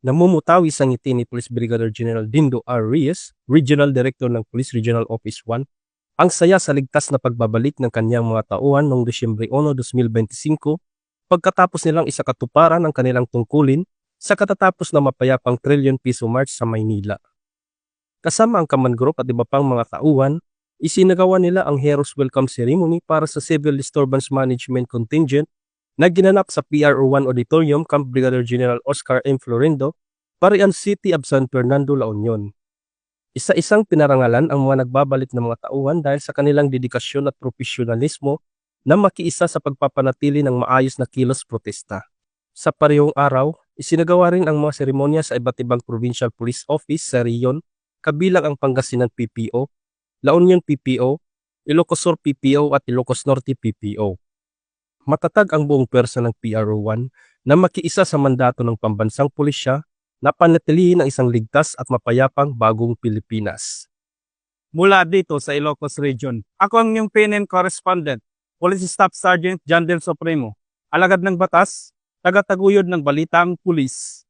Namumutawi sa ngiti ni Police Brigadier General Dindo R. Reyes, Regional Director ng Police Regional Office 1, ang saya sa ligtas na pagbabalik ng kanyang mga tauhan noong Disyembre 1, 2025 pagkatapos nilang isakatuparan ang kanilang tungkulin sa katatapos na mapayapang trilyon-piso march sa Maynila. Kasama ang Command Group at iba pang mga tauhan, isinagawa nila ang Heroes Welcome Ceremony para sa Civil Disturbance Management Contingent na ginanap sa PRO1 Auditorium, Camp Brigadier General Oscar M. Florendo, Parian City of San Fernando, La Union. Isa-isang pinarangalan ang mga nagbabalik na mga tauhan dahil sa kanilang dedikasyon at profesionalismo na makiisa sa pagpapanatili ng maayos na kilos protesta. Sa parehong araw, isinagawa rin ang mga seremonya sa iba't ibang Provincial Police Office sa Riyon, kabilang ang Pangasinan PPO, La Union PPO, Ilocos Sur PPO at Ilocos Norte PPO. Matatag ang buong pwersa ng PRO1 na makiisa sa mandato ng pambansang pulisya na panatilihin ang isang ligtas at mapayapang bagong Pilipinas. Mula dito sa Ilocos Region, ako ang inyong PNN correspondent, Police Staff Sergeant John Del Supremo, alagad ng batas, tagataguyod ng balitang pulis.